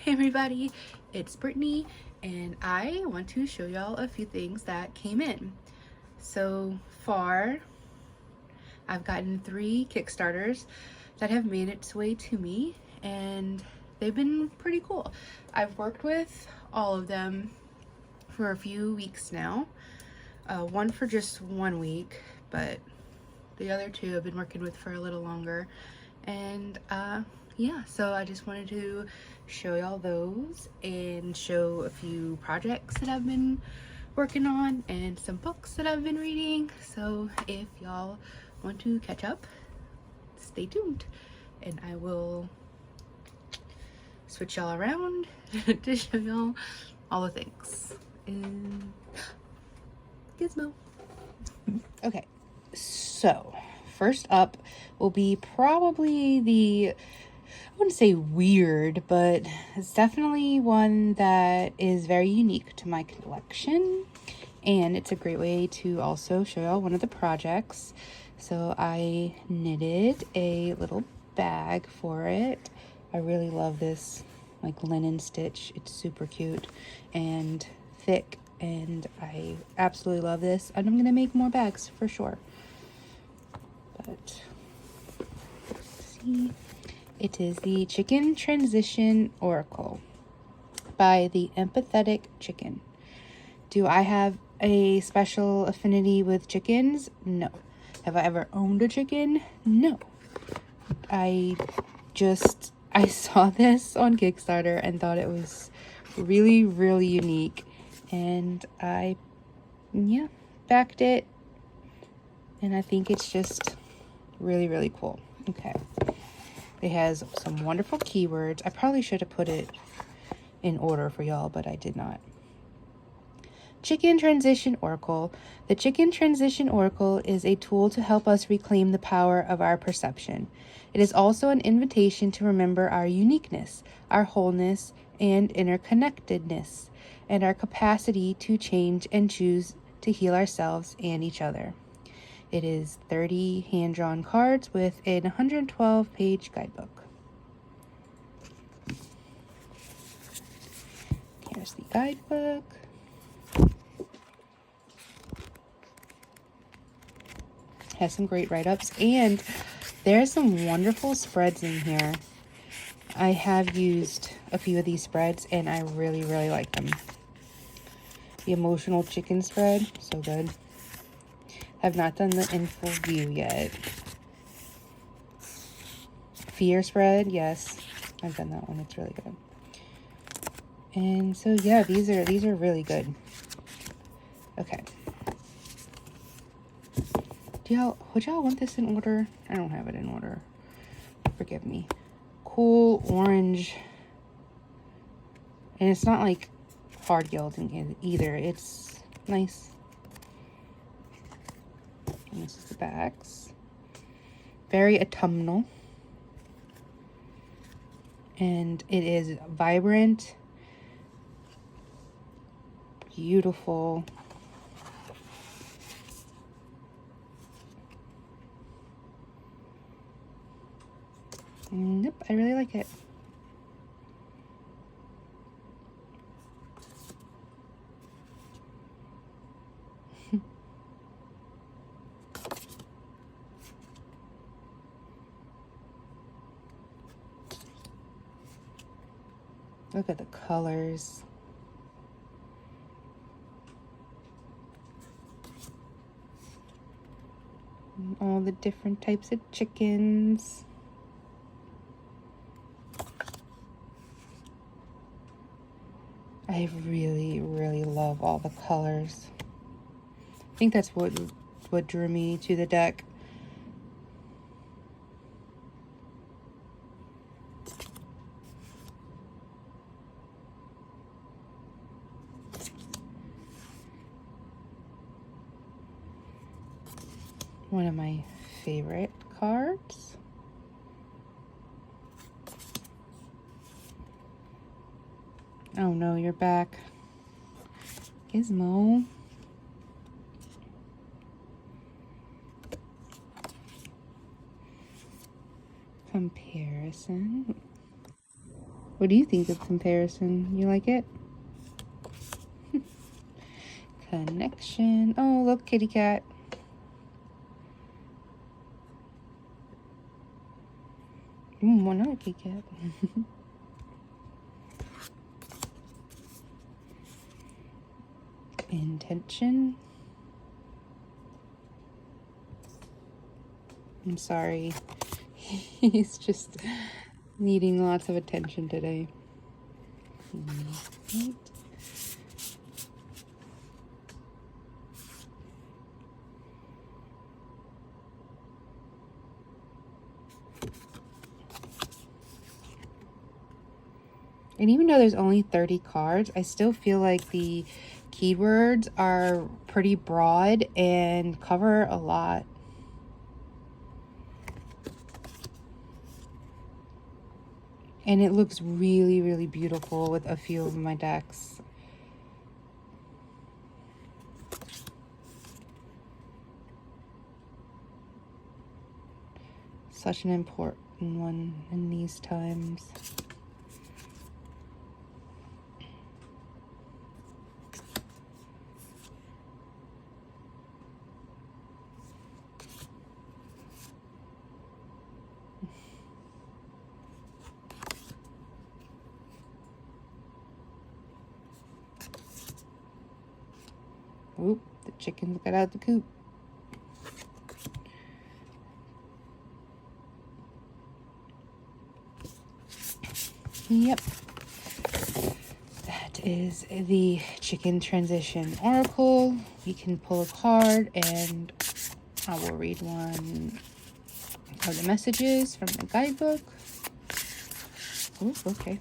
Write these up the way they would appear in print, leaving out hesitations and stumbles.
Hey everybody, it's Brittany and I want to show y'all a few things that came in. So far, I've gotten 3 Kickstarters that have made its way to me and they've been pretty cool. I've worked with all of them for a few weeks now. One for just 1 week, but the other 2 I've been working with for a little longer. And yeah, so I just wanted to show y'all those and show a few projects that I've been working on and some books that I've been reading. So if y'all want to catch up, stay tuned and I will switch y'all around to show y'all all the things. And Gizmo. Okay, so first up will be probably I wouldn't say weird, but it's definitely one that is very unique to my collection. And it's a great way to also show y'all one of the projects. So I knitted a little bag for it. I really love this like linen stitch. It's super cute and thick. And I absolutely love this. And I'm going to make more bags for sure. But let's see. It is the Chicken Transition Oracle by the Empathetic Chicken. Do I have a special affinity with chickens? No. Have I ever owned a chicken? No. I saw this on Kickstarter and thought it was really, really unique. And I backed it. And I think it's just really, really cool. Okay. It has some wonderful keywords. I probably should have put it in order for y'all, but I did not. Chicken Transition Oracle. The Chicken Transition Oracle is a tool to help us reclaim the power of our perception. It is also an invitation to remember our uniqueness, our wholeness, and interconnectedness, and our capacity to change and choose to heal ourselves and each other. It is 30 hand-drawn cards with a 112-page guidebook. Here's the guidebook. Has some great write-ups, and there's some wonderful spreads in here. I have used a few of these spreads, and I really, really like them. The emotional chicken spread, so good. I've not done the in full view yet. Fear spread, yes, I've done that one. It's really good. And so yeah, these are really good. Okay. Would y'all want this in order? I don't have it in order. Forgive me. Cool orange. And it's not like hard gilding either. It's nice. And this is the backs. Very autumnal. And it is vibrant, beautiful. Yep, I really like it. Look at the colors. And all the different types of chickens. I really, really love all the colors. I think that's what drew me to the deck. One of my favorite cards. Oh no, you're back. Gizmo. Comparison. What do you think of comparison? You like it? Connection. Oh, look, kitty cat. Another kitty cat. Intention. I'm sorry. He's just needing lots of attention today. Right. And even though there's only 30 cards, I still feel like the keywords are pretty broad and cover a lot. And it looks really, really beautiful with a few of my decks. Such an important one in these times. Oop, the chickens got out of the coop. Yep. That is the Chicken Transition Oracle. We can pull a card and I will read one of the messages from the guidebook. Oh, okay.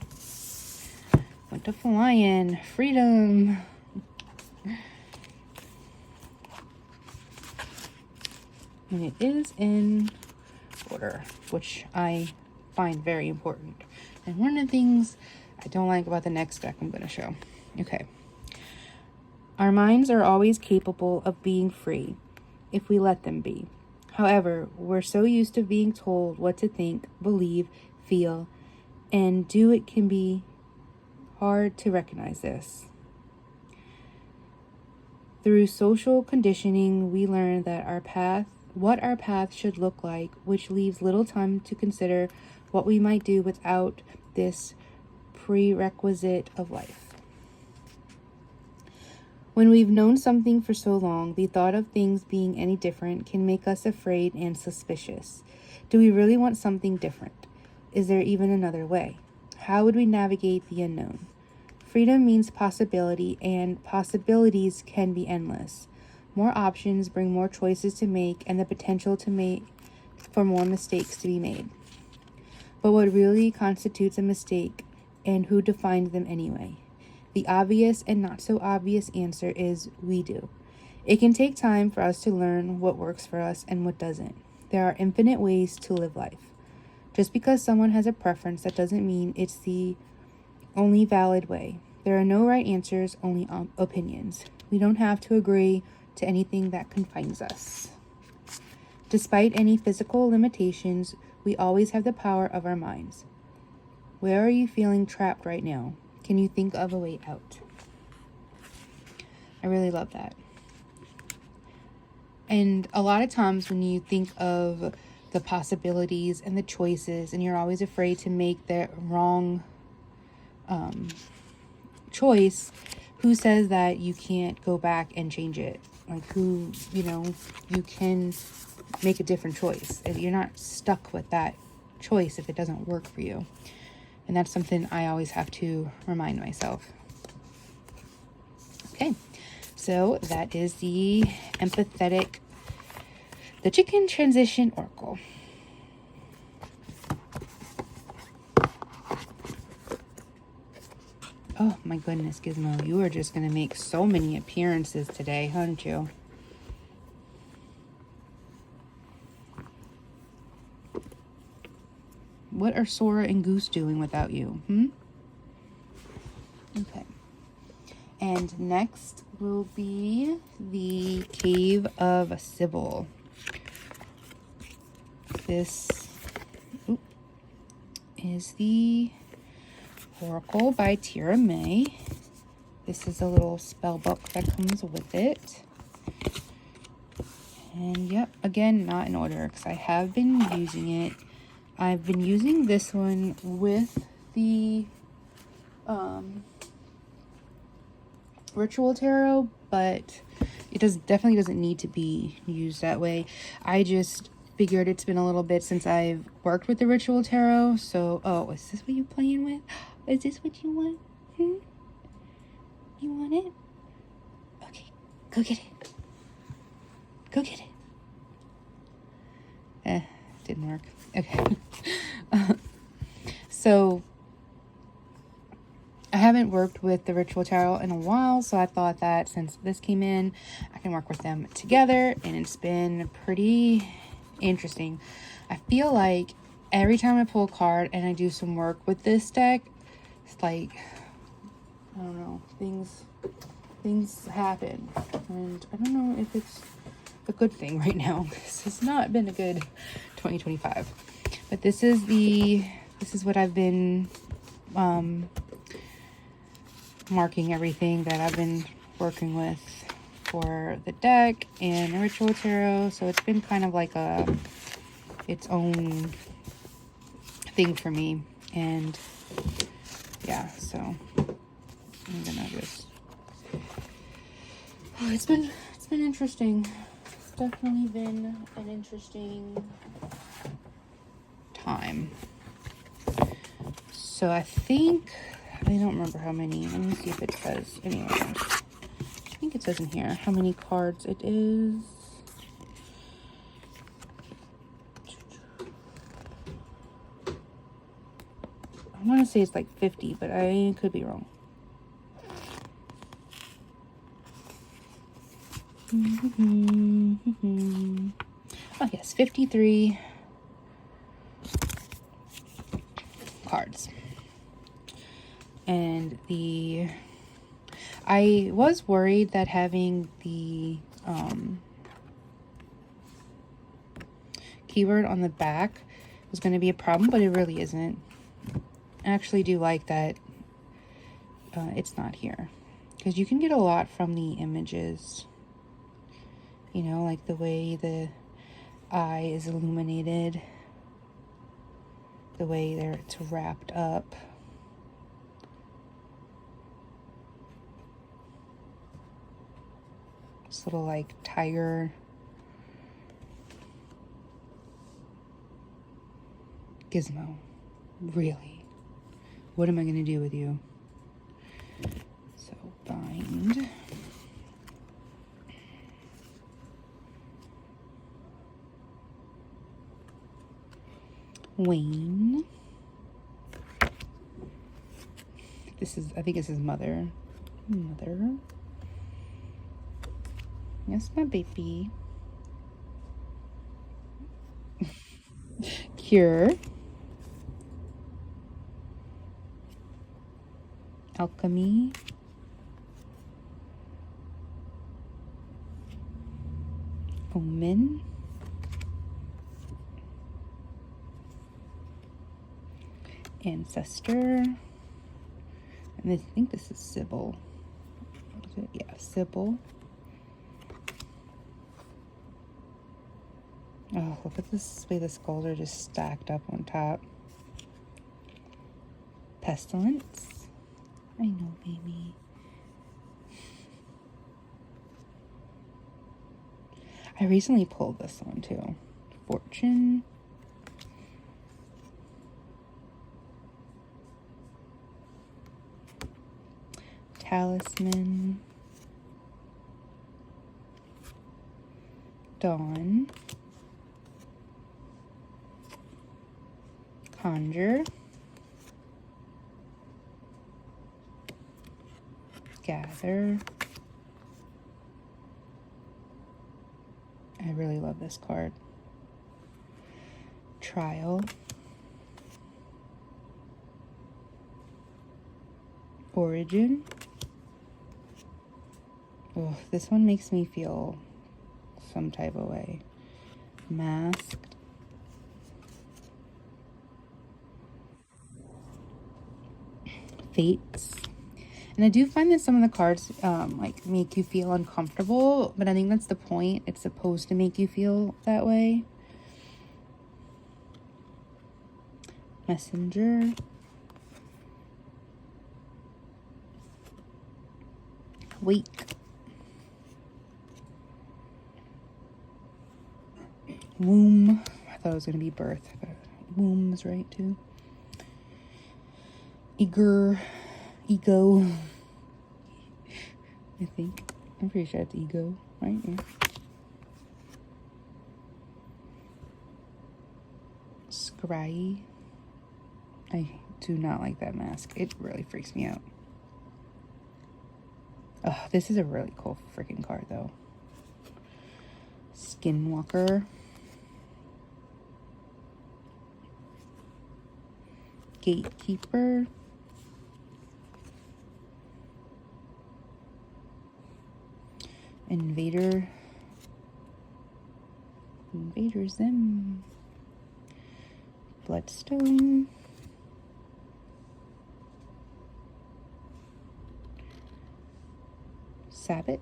Went to flying. Freedom. And it is in order, which I find very important. And one of the things I don't like about the next deck I'm going to show. Okay. Our minds are always capable of being free if we let them be. However, we're so used to being told what to think, believe, feel, and do it can be hard to recognize this. Through social conditioning, we learn that what our path should look like, which leaves little time to consider what we might do without this prerequisite of life. When we've known something for so long, the thought of things being any different can make us afraid and suspicious. Do we really want something different? Is there even another way? How would we navigate the unknown? Freedom means possibility, and possibilities can be endless. More options bring more choices to make and the potential for more mistakes to be made. But what really constitutes a mistake, and who defines them anyway? The obvious and not so obvious answer is we do. It can take time for us to learn what works for us and what doesn't. There are infinite ways to live life. Just because someone has a preference, that doesn't mean it's the only valid way. There are no right answers, only opinions. We don't have to agree to anything that confines us. Despite any physical limitations, we always have the power of our minds. Where are you feeling trapped right now? Can you think of a way out? I really love that. And a lot of times when you think of the possibilities and the choices, and you're always afraid to make the wrong choice, who says that you can't go back and change it? Like you can make a different choice. You're not stuck with that choice if it doesn't work for you. And that's something I always have to remind myself. Okay, so that is the Chicken Transition Oracle. Oh my goodness, Gizmo, you are just going to make so many appearances today, aren't you? What are Sora and Goose doing without you? Okay. And next will be the Cave of Sybil. This is the Oracle by Tira May. This is a little spell book that comes with it. And yep, again, not in order because I have been using it. I've been using this one with the Ritual Tarot, but it definitely doesn't need to be used that way. I just figured it's been a little bit since I've worked with the Ritual Tarot, so oh, is this what you're playing with? Is this what you want? You want it? Okay, go get it. Go get it. Didn't work. Okay. So I haven't worked with the Ritual Tarot in a while, so I thought that since this came in, I can work with them together, and it's been pretty interesting. I feel like every time I pull a card and I do some work with this deck, it's like, I don't know, things happen, and I don't know if it's a good thing right now. This has not been a good 2025, but this is what I've been marking everything that I've been working with for the deck and the Ritual Tarot. So it's been kind of like its own thing for me. And yeah, so I'm gonna just, oh, it's been interesting. It's definitely been an interesting time. So I don't remember how many. Let me see if it says anywhere. I think it says in here how many cards it is. I want to say it's like 50, but I could be wrong. Oh yes, 53 cards. And I was worried that having the keyword on the back was going to be a problem, but it really isn't. I actually do like that it's not here, because you can get a lot from the images, you know, like the way the eye is illuminated, the way it's wrapped up. This little like tiger. Gizmo, really? What am I going to do with you? So bind. Wayne. I think this is Mother. Mother. Yes, my baby. Cure. Alchemy. Omen. Ancestor. And I think this is Sybil. What is it? Yeah, Sybil. Oh, look at this way the skulls are just stacked up on top. Pestilence. I know, baby. I recently pulled this one too. Fortune. Talisman. Dawn. Conjure. Gather. I really love this card. Trial. Origin. Oh, this one makes me feel some type of way. Masked. Fates. And I do find that some of the cards like make you feel uncomfortable, but I think that's the point. It's supposed to make you feel that way. Messenger. Wake. Womb. I thought it was going to be birth, but womb is right too. Ego. I think. I'm pretty sure it's ego, right? Yeah. Scry. I do not like that mask. It really freaks me out. Oh, this is a really cool freaking card, though. Skinwalker. Gatekeeper. Invader. Invaders them. Bloodstone. Sabbath.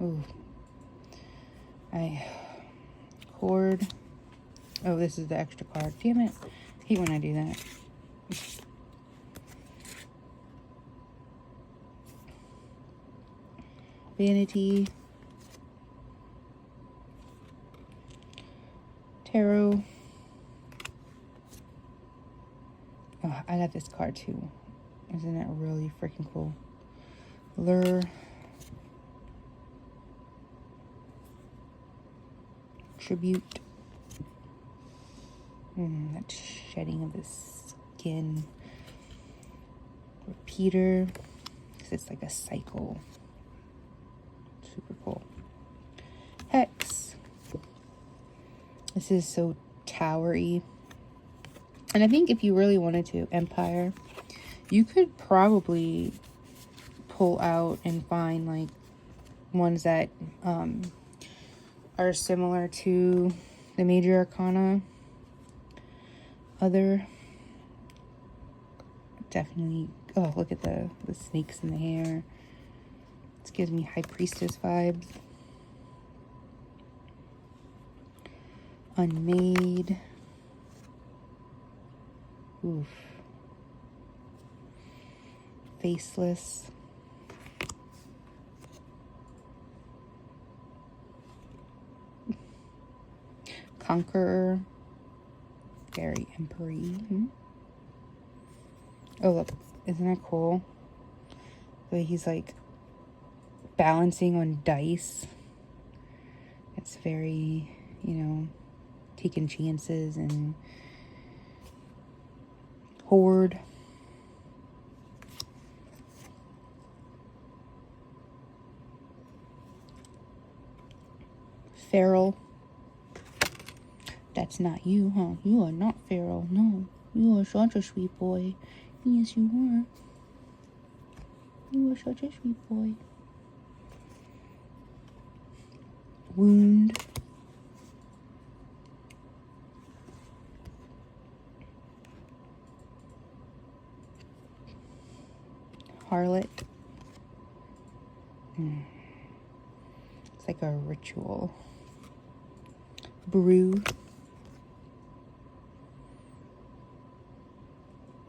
Ooh. Cord. Oh, this is the extra card. Damn it. I hate when I do that. Vanity. Tarot. Oh, I got this card too. Isn't that really freaking cool? Lure. Tribute. That shedding of the skin. Repeater. Because it's like a cycle. Super cool. Hex. This is so towery. And I think if you really wanted to, Empire, you could probably pull out and find like ones that are similar to the major arcana. Other definitely, oh, look at the snakes in the hair. This gives me High Priestess vibes. Unmade. Oof. Faceless. Conqueror. Very emperor-y. Oh, look. Isn't that cool? The way he's like balancing on dice. It's very, you know, taking chances. And Horde. Feral. That's not you, huh? You are not feral. No. You are such a sweet boy. Yes, you are. You are such a sweet boy. Wound. Harlot. It's like a ritual. Brew.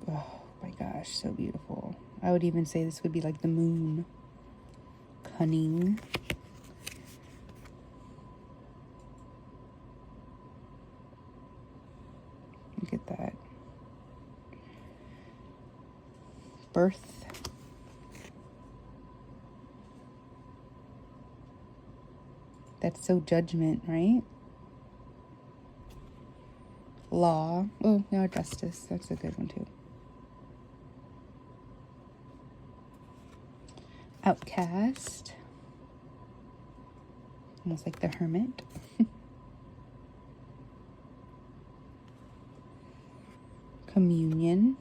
Oh my gosh, so beautiful. I would even say this would be like the moon. Cunning. Look at that. Birth. That's so judgment, right? Law. Oh, now justice. That's a good one too. Outcast. Almost like the hermit. Communion.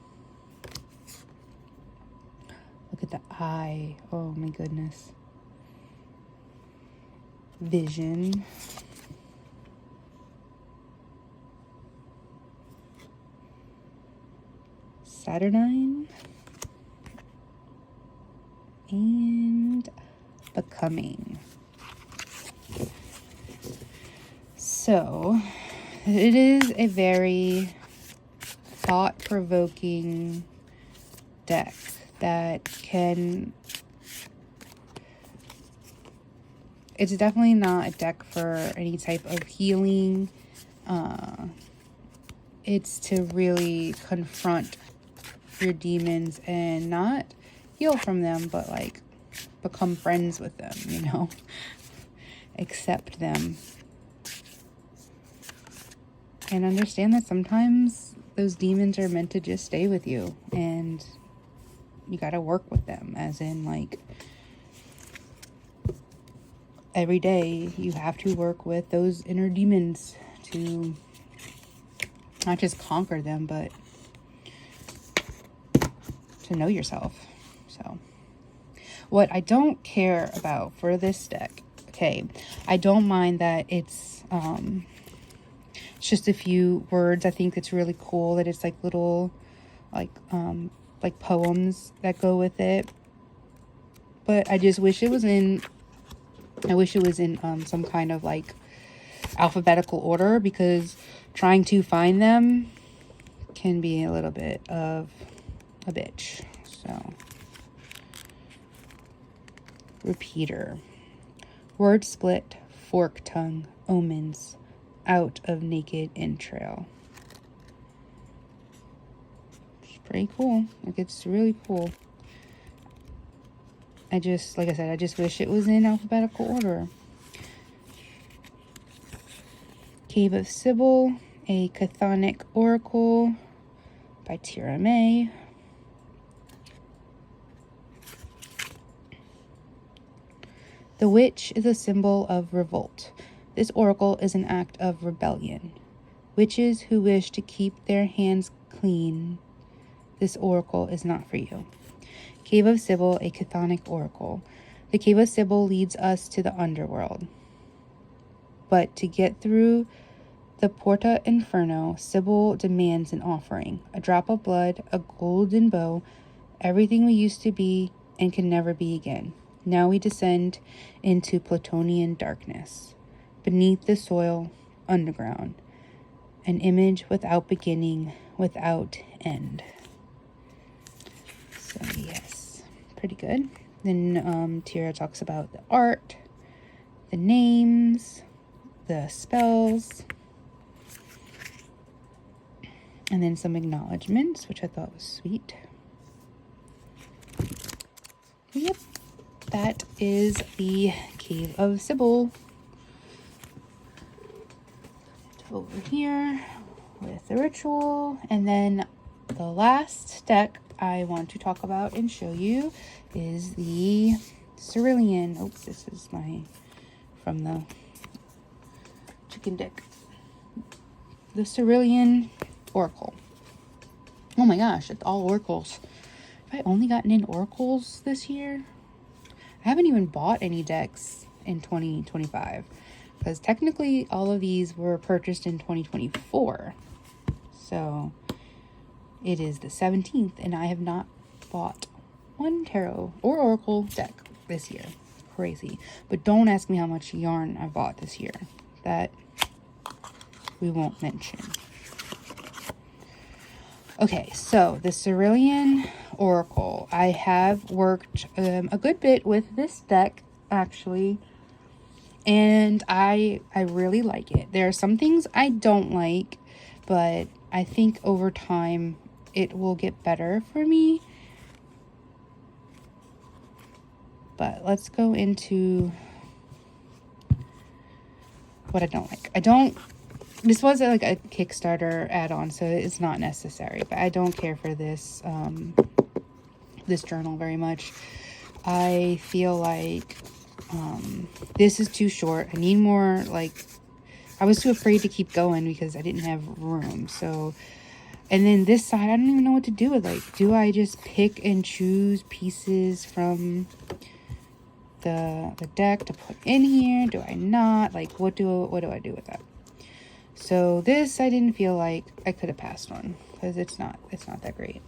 Look at the eye. Oh my goodness. Saturnine, and Becoming. So it is a very thought-provoking deck that can... It's definitely not a deck for any type of healing. It's to really confront your demons and not heal from them, but like become friends with them, you know, accept them. And understand that sometimes those demons are meant to just stay with you, and you got to work with them, as in like every day you have to work with those inner demons to not just conquer them, but to know yourself. So what I don't care about for this deck, okay, I don't mind that it's just a few words. I think it's really cool that it's like little like poems that go with it. But I just wish it was in some kind of like alphabetical order, because trying to find them can be a little bit of a bitch. So, repeater, word split, fork tongue, omens, out of naked entrail. It's pretty cool. Like, it's really cool. Like I said, I just wish it was in alphabetical order. Cave of Sybil, a Chthonic Oracle by Tira May. The witch is a symbol of revolt. This oracle is an act of rebellion. Witches who wish to keep their hands clean, this oracle is not for you. Cave of Sybil, a Chthonic Oracle. The Cave of Sybil leads us to the underworld. But to get through the Porta Inferno, Sybil demands an offering. A drop of blood, a golden bow, everything we used to be and can never be again. Now we descend into Plutonian darkness. Beneath the soil, underground. An image without beginning, without end. So yes, pretty good. Then Tira talks about the art, the names, the spells, and then some acknowledgements, which I thought was sweet. Yep, that is the Cave of Sybil. Over here with the ritual, and then the last deck I want to talk about and show you is the Cerulean. Oh, this is from the chicken deck. The Cerulean Oracle. Oh my gosh, it's all oracles. Have I only gotten in oracles this year? I haven't even bought any decks in 2025. Because technically all of these were purchased in 2024. So it is the 17th and I have not bought one tarot or oracle deck this year. Crazy. But don't ask me how much yarn I bought this year. That we won't mention. Okay, so the Cerulean Oracle. I have worked a good bit with this deck actually. And I really like it. There are some things I don't like, but I think over time it will get better for me. But let's go into what I don't like. This was like a Kickstarter add-on, so it's not necessary, but I don't care for this this journal very much. I feel like this is too short. I need more, like, I was too afraid to keep going because I didn't have room. So, and then this side, I don't even know what to do with. Like, do I just pick and choose pieces from the deck to put in here? Do I not? Like, what do I do with that? So this, I didn't feel like I could have passed on. because it's not that great.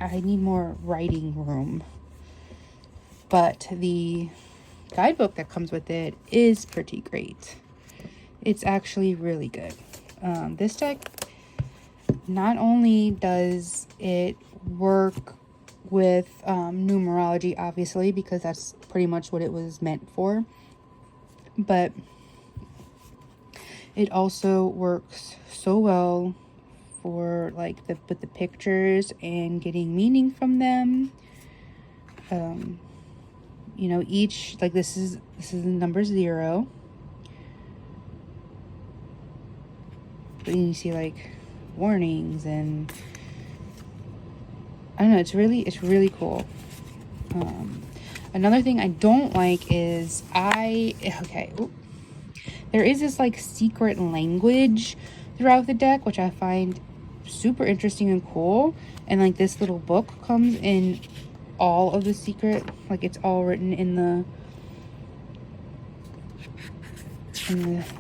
I need more writing room. But the guidebook that comes with it is pretty great. It's actually really good. This deck, not only does it work with numerology, obviously, because that's pretty much what it was meant for, but it also works so well for like with the pictures and getting meaning from them. You know, each, like this is the number 0. But then you see like warnings, and I don't know, it's really cool. Another thing I don't like is there is this like secret language throughout the deck, which I find super interesting and cool. And like this little book comes in all of the secret, like it's all written in the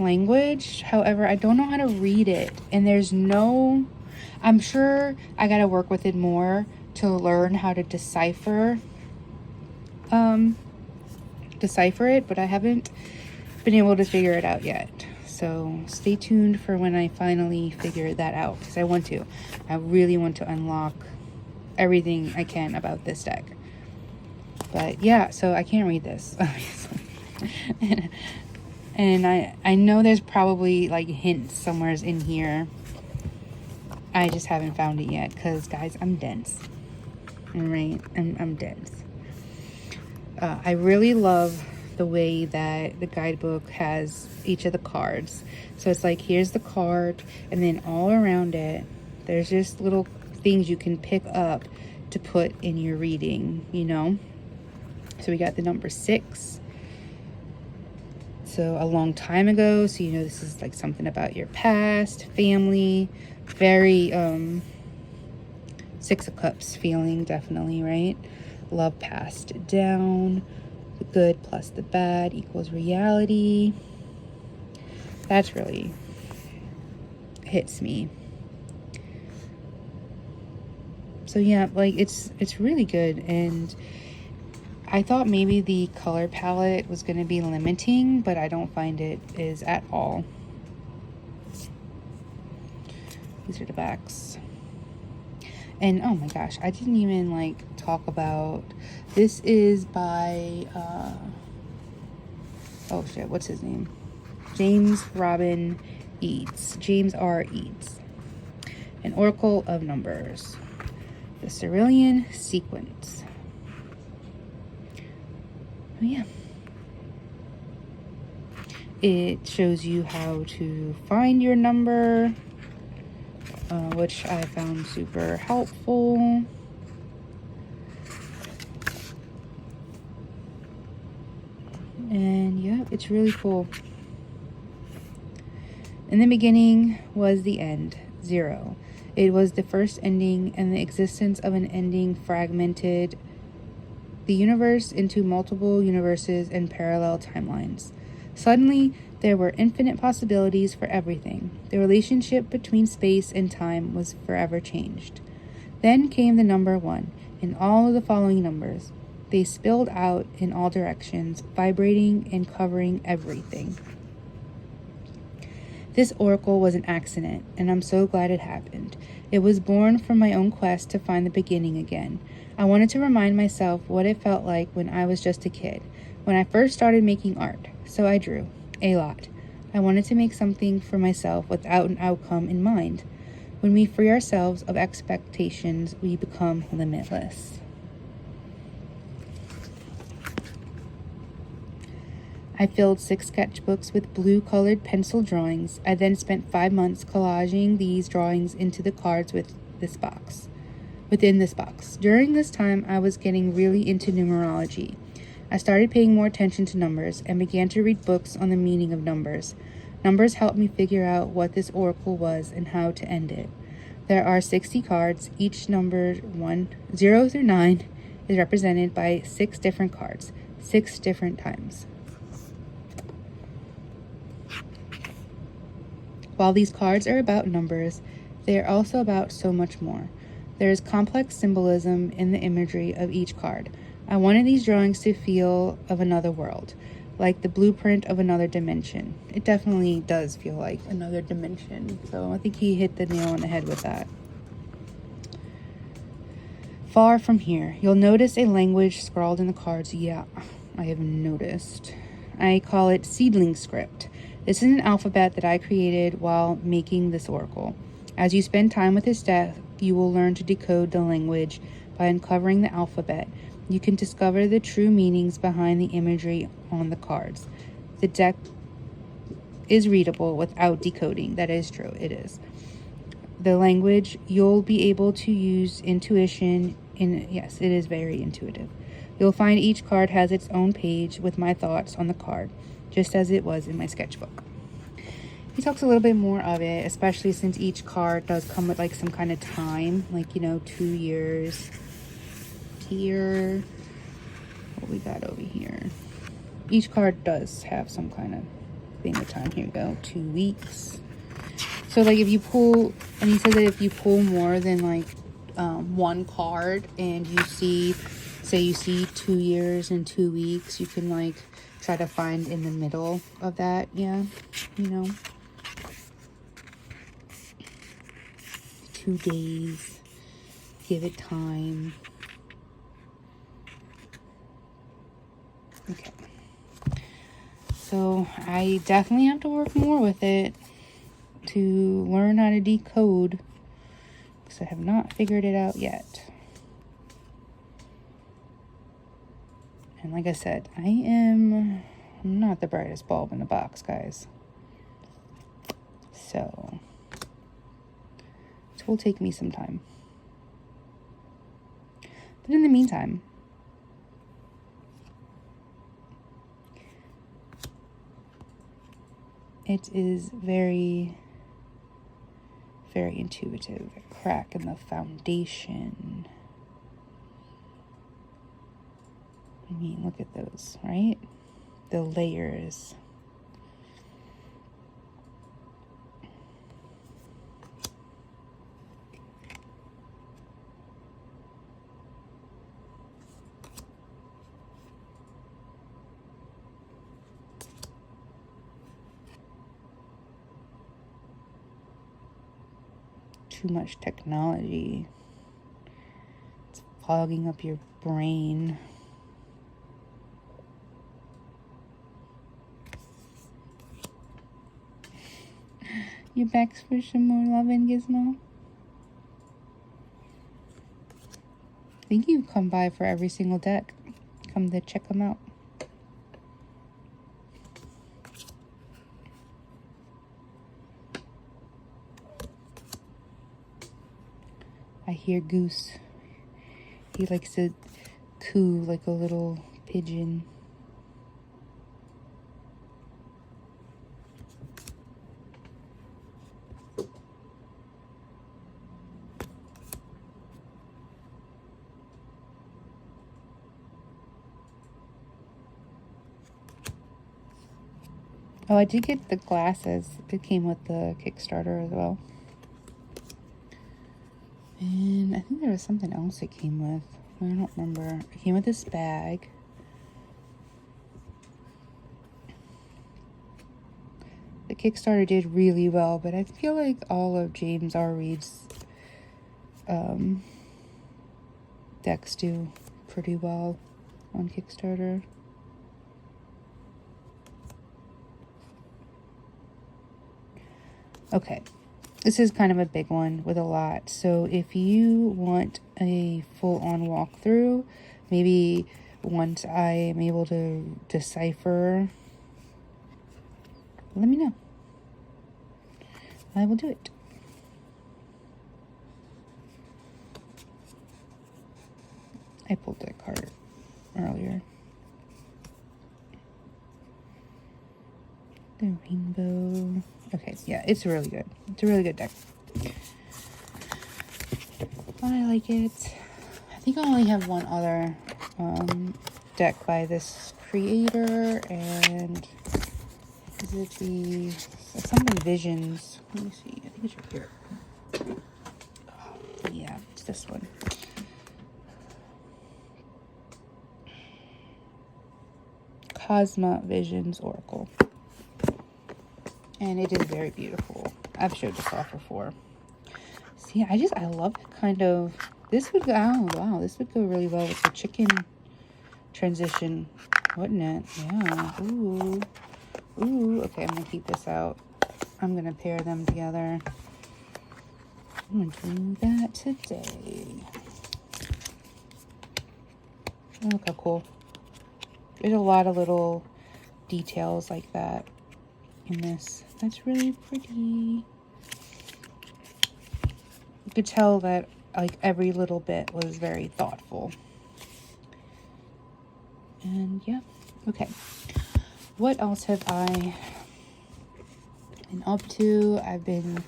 language. However, I don't know how to read it, and I'm sure I gotta work with it more to learn how to decipher it, but I haven't been able to figure it out yet. So stay tuned for when I finally figure that out, because I really want to unlock everything I can about this deck. But yeah, so I can't read this obviously. And I know there's probably like hints somewhere in here. I just haven't found it yet, because guys, I'm dense. Right? I'm dense. I really love the way that the guidebook has each of the cards. So it's like, here's the card, and then all around it, there's just little things you can pick up to put in your reading, you know? So we got the number 6. So a long time ago, so you know this is like something about your past, family, very 6 of Cups feeling, definitely, right? Love passed down, the good plus the bad equals reality. That's really hits me. So yeah, like it's really good, and I thought maybe the color palette was going to be limiting, but I don't find it is at all. These are the backs. And oh my gosh, I didn't even like talk about, this is by oh shit, what's his name? James Robin Eads. James R. Eads. An Oracle of Numbers. The Cerulean sequence. Oh yeah. It shows you how to find your number, which I found super helpful. And yeah, it's really cool. In the beginning was the end, 0. It was the first ending, and the existence of an ending fragmented the universe into multiple universes and parallel timelines. Suddenly, there were infinite possibilities for everything. The relationship between space and time was forever changed. Then came the number 1, and all of the following numbers. They spilled out in all directions, vibrating and covering everything. This oracle was an accident, and I'm so glad it happened. It was born from my own quest to find the beginning again. I wanted to remind myself what it felt like when I was just a kid, when I first started making art. So I drew. A lot. I wanted to make something for myself without an outcome in mind. When we free ourselves of expectations, we become limitless. I filled 6 sketchbooks with blue-colored pencil drawings. I then spent 5 months collaging these drawings into the cards within this box. During this time, I was getting really into numerology. I started paying more attention to numbers and began to read books on the meaning of numbers. Numbers helped me figure out what this oracle was and how to end it. There are 60 cards, each numbered 0 through 9 is represented by 6 different cards, 6 different times. While these cards are about numbers, they are also about so much more. There is complex symbolism in the imagery of each card. I wanted these drawings to feel of another world, like the blueprint of another dimension. It definitely does feel like another dimension, so I think he hit the nail on the head with that. Far from here, you'll notice a language scrawled in the cards. Yeah, I have noticed. I call it seedling script. This is an alphabet that I created while making this oracle. As you spend time with this deck, you will learn to decode the language by uncovering the alphabet. You can discover the true meanings behind the imagery on the cards. The deck is readable without decoding. That is true, it is. The language, you'll be able to use intuition. Yes, it is very intuitive. You'll find each card has its own page with my thoughts on the card, just as it was in my sketchbook. He talks a little bit more of it, especially since each card does come with like some kind of time, like, you know, 2 years. Here, what we got over here. Each card does have some kind of thing of time. Here we go, 2 weeks. So like if you pull, and he says that if you pull more than like one card and you see, say you see 2 years and 2 weeks, you can like try to find in the middle of that. Yeah, you know, 2 days, give it time. Okay, so I definitely have to work more with it to learn how to decode, because I have not figured it out yet. And like I said, I'm not the brightest bulb in the box, guys. So it will take me some time. But in the meantime, it is very, very intuitive. A crack in the foundation. I mean, look at those, right? The layers. Too much technology. It's fogging up your brain. You back for some more loving, Gizmo? I think you come by for every single deck. Come to check them out. I hear Goose. He likes to coo like a little pigeon. Oh, I did get the glasses. It came with the Kickstarter as well. And I think there was something else it came with. I don't remember. It came with this bag. The Kickstarter did really well, but I feel like all of James R. Reed's decks do pretty well on Kickstarter. Okay, this is kind of a big one with a lot. So if you want a full-on walkthrough, maybe once I am able to decipher, let me know. I will do it. I pulled that card earlier. The rainbow. Okay, yeah, it's really good. It's a really good deck. I like it. I think I only have one other deck by this creator, and is it the something Visions? Let me see. I think it's right here. this one? Cosma Visions Oracle. And it is very beautiful. I've showed this off before. See, I love it kind of, this would go, oh wow, this would go really well with the chicken transition, wouldn't it? Yeah, ooh, ooh, okay, I'm gonna keep this out. I'm gonna pair them together. I'm gonna do that today. Oh, look how cool. There's a lot of little details like that in this. That's really pretty. You could tell that like every little bit was very thoughtful. And yeah, okay. What else have I been up to? I've been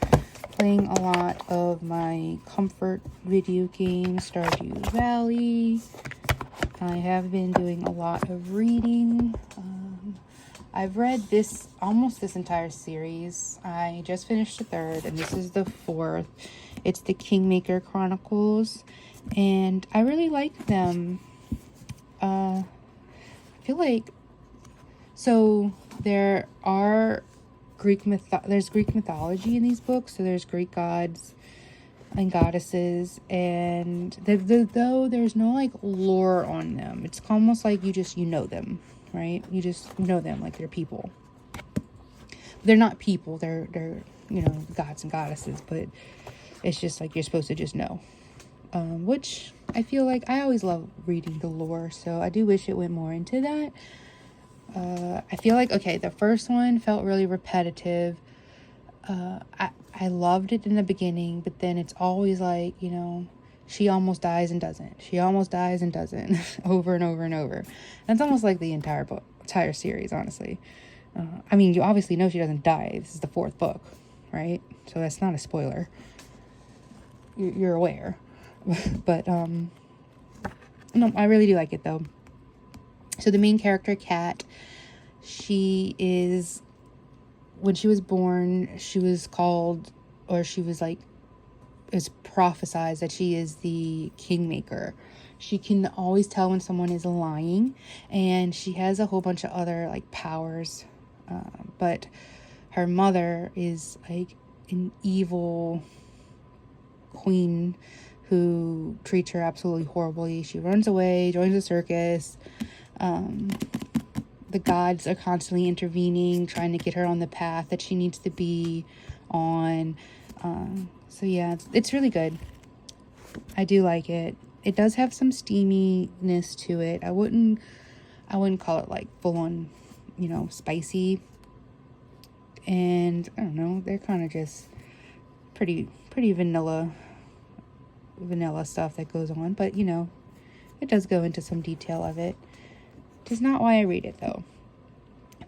playing a lot of my comfort video game, Stardew Valley. I have been doing a lot of reading. I've read almost this entire series. I just finished the third, and this is the fourth. It's the Kingmaker Chronicles, and I really like them. I feel like, so there are there's Greek mythology in these books, so there's Greek gods and goddesses, and though there's no like lore on them, it's almost like you know them, right? You just know them like they're people. They're not people, they're gods and goddesses, but it's just like you're supposed to just know, which I feel like I always love reading the lore, so I do wish it went more into that. I feel like, okay, the first one felt really repetitive. I loved it in the beginning, but then it's always like, she almost dies and doesn't. She almost dies and doesn't. Over and over and over. And it's almost like the entire series, honestly. I mean, you obviously know she doesn't die. This is the fourth book, right? So that's not a spoiler. You're aware. But, no, I really do like it, though. So the main character, Kat, when she was born, she was called, or she was like, is prophesized that she is the Kingmaker. She can always tell when someone is lying, and she has a whole bunch of other like powers, but her mother is like an evil queen who treats her absolutely horribly. She runs away, joins a circus. The gods are constantly intervening, trying to get her on the path that she needs to be on. So yeah, it's really good. I do like it. It does have some steaminess to it. I wouldn't call it like full on, spicy. And I don't know, they're kind of just pretty vanilla stuff that goes on, but it does go into some detail of it. It is not why I read it, though.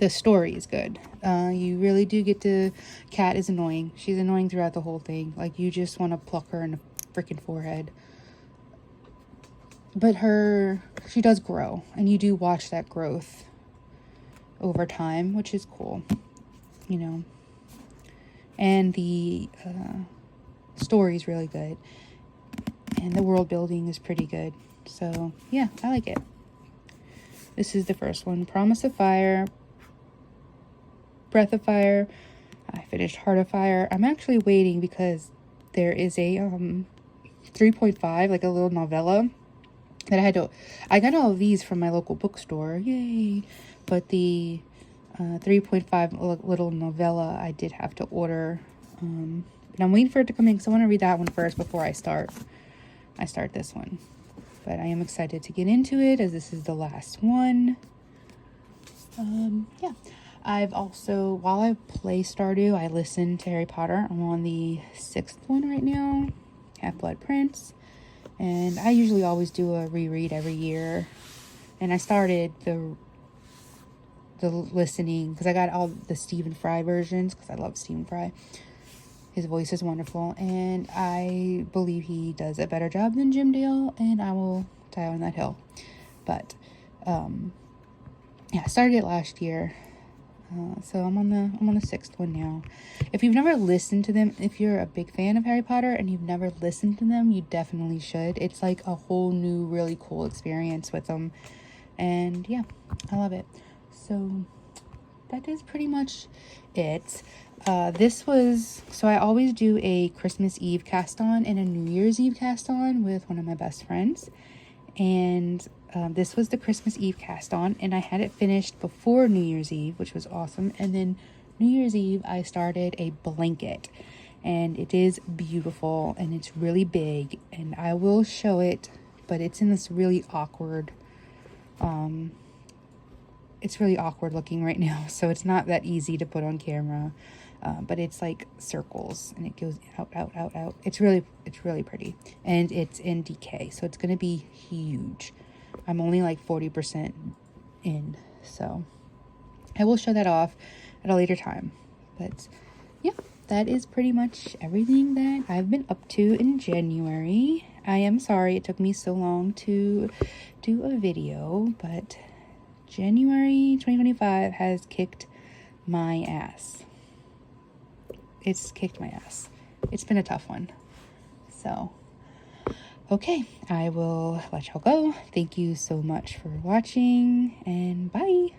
The story is good. You really do get to... Kat is annoying. She's annoying throughout the whole thing. Like, you just want to pluck her in the freaking forehead. But she does grow. And you do watch that growth over time, which is cool. And the story is really good. And the world building is pretty good. So, yeah, I like it. This is the first one. Promise of Fire, Breath of Fire. I finished Heart of Fire. I'm actually waiting because there is a 3.5, like a little novella that I got all of these from my local bookstore. Yay. But the 3.5 little novella I did have to order. And I'm waiting for it to come in because I want to read that one first before I start this one. But I am excited to get into it as this is the last one. Yeah. I've also, while I play Stardew, I listen to Harry Potter. I'm on the 6th one right now, Half-Blood Prince. And I usually always do a reread every year. And I started the listening because I got all the Stephen Fry versions because I love Stephen Fry. His voice is wonderful, and I believe he does a better job than Jim Dale, and I will die on that hill. But, yeah, I started it last year. So I'm on the 6th one now. If you've never listened to them, if you're a big fan of Harry Potter and you've never listened to them, you definitely should. It's like a whole new, really cool experience with them. And yeah, I love it. So that is pretty much it. So I always do a Christmas Eve cast on and a New Year's Eve cast on with one of my best friends. And this was the Christmas Eve cast on, and I had it finished before New Year's Eve, which was awesome. And then New Year's Eve, I started a blanket, and it is beautiful, and it's really big, and I will show it, but it's in this really awkward, it's really awkward looking right now, so it's not that easy to put on camera. But it's like circles and it goes out, out, out, out. It's really pretty, and it's in DK, so it's going to be huge. I'm only like 40% in, so I will show that off at a later time. But yeah, that is pretty much everything that I've been up to in January. I am sorry it took me so long to do a video, but January 2025 has kicked my ass. It's kicked my ass. It's been a tough one. So, okay, I will let y'all go. Thank you so much for watching, and bye.